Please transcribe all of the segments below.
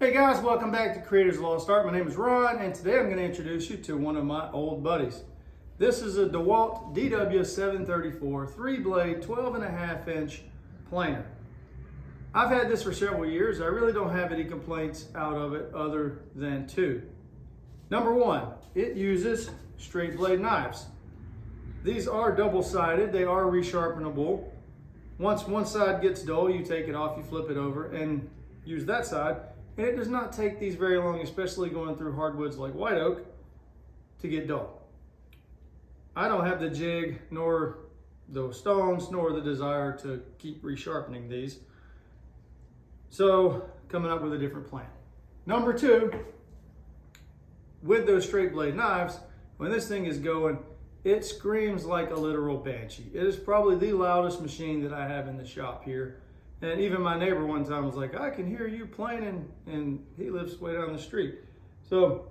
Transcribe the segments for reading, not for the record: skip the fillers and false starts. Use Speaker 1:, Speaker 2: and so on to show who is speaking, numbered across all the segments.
Speaker 1: Hey guys, welcome back to Creator's Lost Art. My name is Ron, and today I'm going to introduce you to one of my old buddies. This is a DeWalt DW734 3-blade 12.5-inch planer. I've had this for several years. I really don't have any complaints out of it other than two. Number one, it uses straight blade knives. These are double-sided. They are resharpenable. Once one side gets dull, you take it off, you flip it over, and use that side. And it does not take these very long, especially going through hardwoods like white oak, to get dull. I don't have the jig, nor the stones, nor the desire to keep resharpening these. So, coming up with a different plan. Number two, with those straight blade knives, when this thing is going, it screams like a literal banshee. It is probably the loudest machine that I have in the shop here. And even my neighbor one time was like, I can hear you playing, and he lives way down the street. So,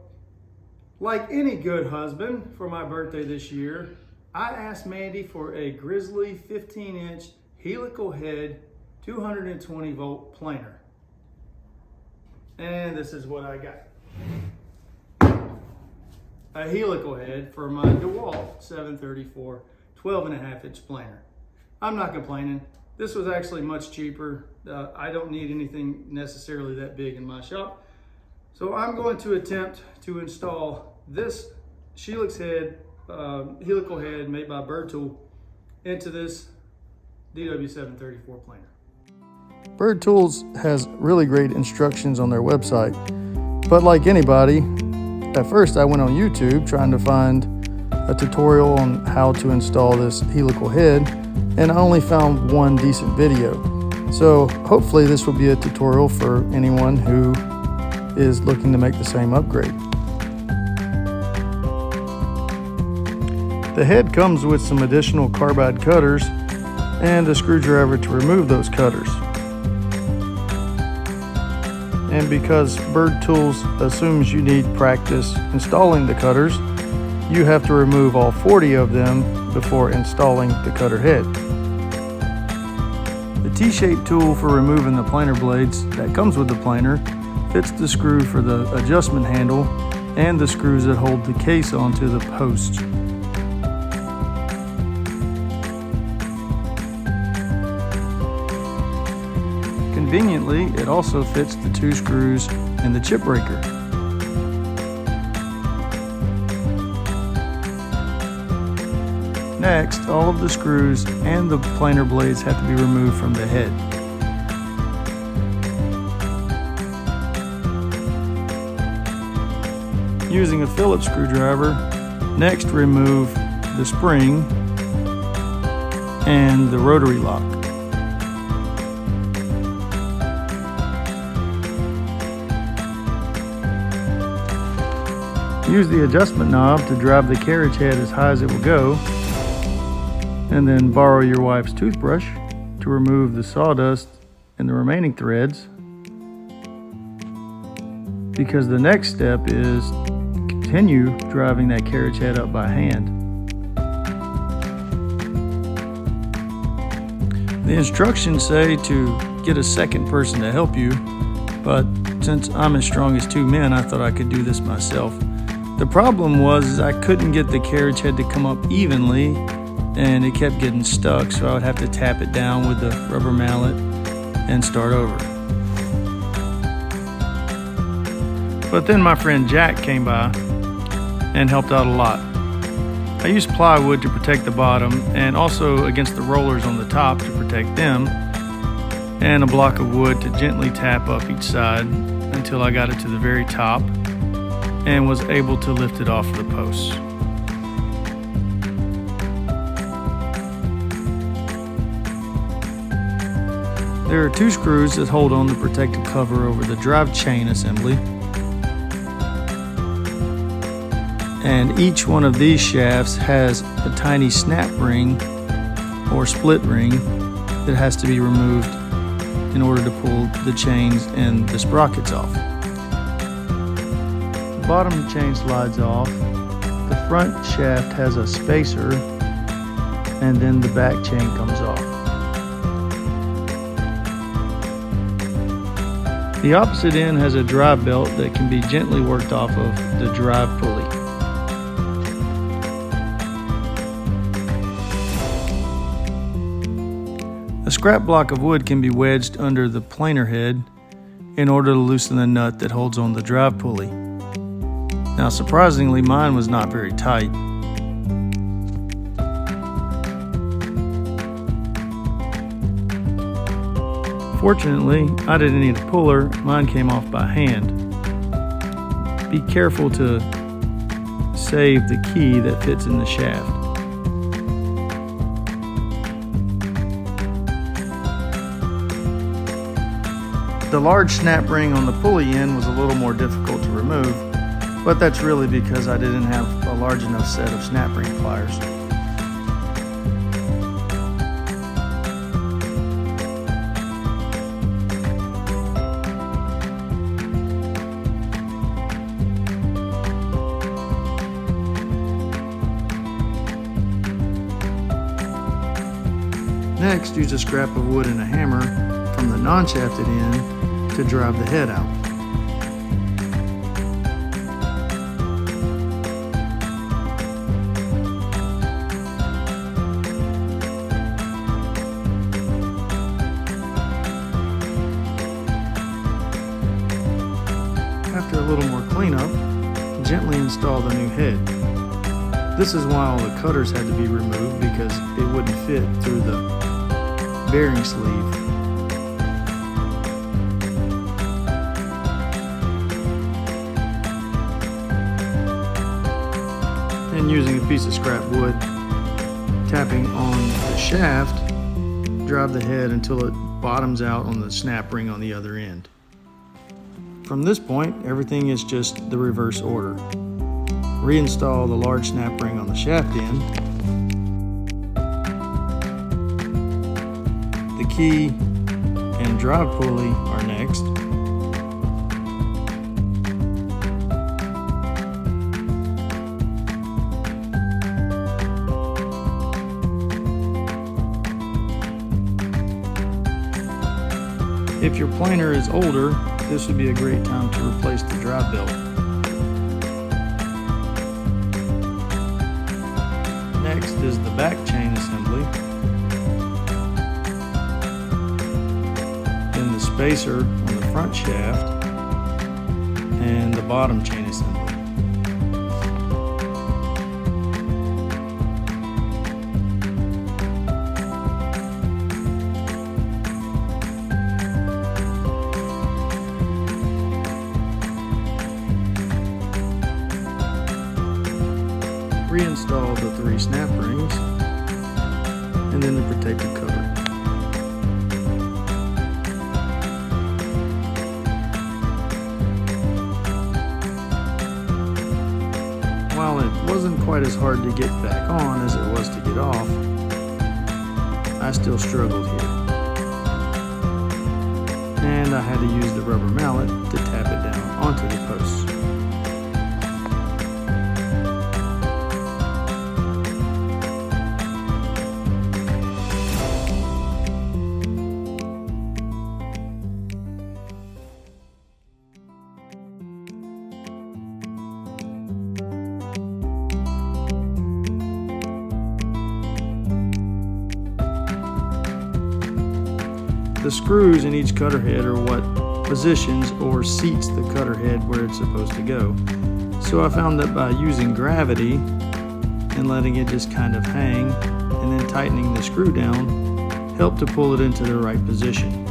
Speaker 1: like any good husband, for my birthday this year, I asked Mandy for a Grizzly 15-inch helical head 220 volt planer. And this is what I got. A helical head for my DeWalt 734 12.5-inch planer. I'm not complaining. This was actually much cheaper. I don't need anything necessarily that big in my shop. So I'm going to attempt to install this helical head made by Bird Tool into this DW734 planer.
Speaker 2: Bird Tools has really great instructions on their website, but like anybody, at first I went on YouTube trying to find a tutorial on how to install this helical head, and I only found one decent video. So hopefully this will be a tutorial for anyone who is looking to make the same upgrade. The head comes with some additional carbide cutters and a screwdriver to remove those cutters. And because Bird Tools assumes you need practice installing the cutters, you have to remove all 40 of them before installing the cutter head. The T-shaped tool for removing the planer blades that comes with the planer fits the screw for the adjustment handle and the screws that hold the case onto the post. Conveniently, it also fits the two screws in the chip breaker. Next, all of the screws and the planer blades have to be removed from the head. Using a Phillips screwdriver, next remove the spring and the rotary lock. Use the adjustment knob to drive the carriage head as high as it will go, and then borrow your wife's toothbrush to remove the sawdust and the remaining threads, because the next step is continue driving that carriage head up by hand. The instructions say to get a second person to help you, but since I'm as strong as two men, I thought I could do this myself. The problem was I couldn't get the carriage head to come up evenly, and it kept getting stuck, so I would have to tap it down with the rubber mallet and start over. But then my friend Jack came by and helped out a lot. I used plywood to protect the bottom and also against the rollers on the top to protect them, and a block of wood to gently tap up each side until I got it to the very top and was able to lift it off the posts. There are two screws that hold on the protective cover over the drive chain assembly, and each one of these shafts has a tiny snap ring or split ring that has to be removed in order to pull the chains and the sprockets off. The bottom chain slides off, the front shaft has a spacer, and then the back chain comes off. The opposite end has a drive belt that can be gently worked off of the drive pulley. A scrap block of wood can be wedged under the planer head in order to loosen the nut that holds on the drive pulley. Now, surprisingly, mine was not very tight. Fortunately, I didn't need a puller, mine came off by hand. Be careful to save the key that fits in the shaft. The large snap ring on the pulley end was a little more difficult to remove, but that's really because I didn't have a large enough set of snap ring pliers. Next, use a scrap of wood and a hammer from the non-shafted end to drive the head out. After a little more cleanup, gently install the new head. This is why all the cutters had to be removed, because it wouldn't fit through the bearing sleeve. And using a piece of scrap wood, tapping on the shaft, drive the head until it bottoms out on the snap ring on the other end. From this point, everything is just the reverse order. Reinstall the large snap ring on the shaft end. The key and drive pulley are next. If your planer is older, this would be a great time to replace the drive belt. Next is the back chain assembly. Then the spacer on the front shaft and the bottom chain assembly. Reinstall the 3 snap rings and then the protective cover. While it wasn't quite as hard to get back on as it was to get off, I still struggled here. And I had to use the rubber mallet to tap it down onto the posts. The screws in each cutter head are what positions or seats the cutter head where it's supposed to go. So I found that by using gravity and letting it just kind of hang and then tightening the screw down helped to pull it into the right position.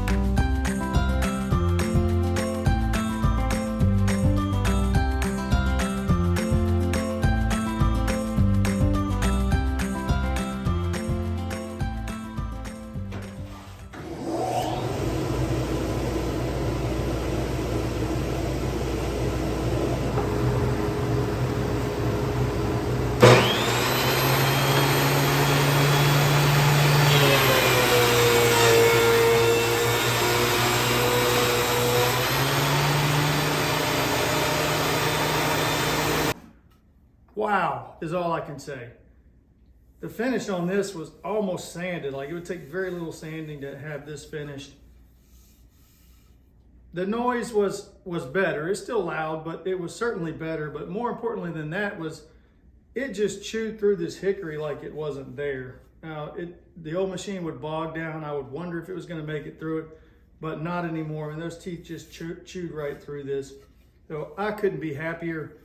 Speaker 2: Wow, is all I can say. The finish on this was almost sanded. Like, it would take very little sanding to have this finished.
Speaker 1: The noise was better. It's still loud, but it was certainly better. But more importantly than that was it just chewed through this hickory like it wasn't there. Now, the old machine would bog down. I would wonder if it was going to make it through it, but not anymore. And those teeth just chewed right through this. So I couldn't be happier.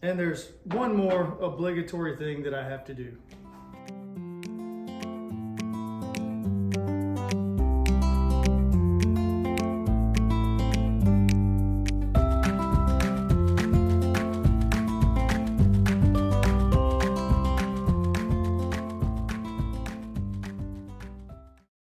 Speaker 1: And there's one more obligatory thing that I have to do.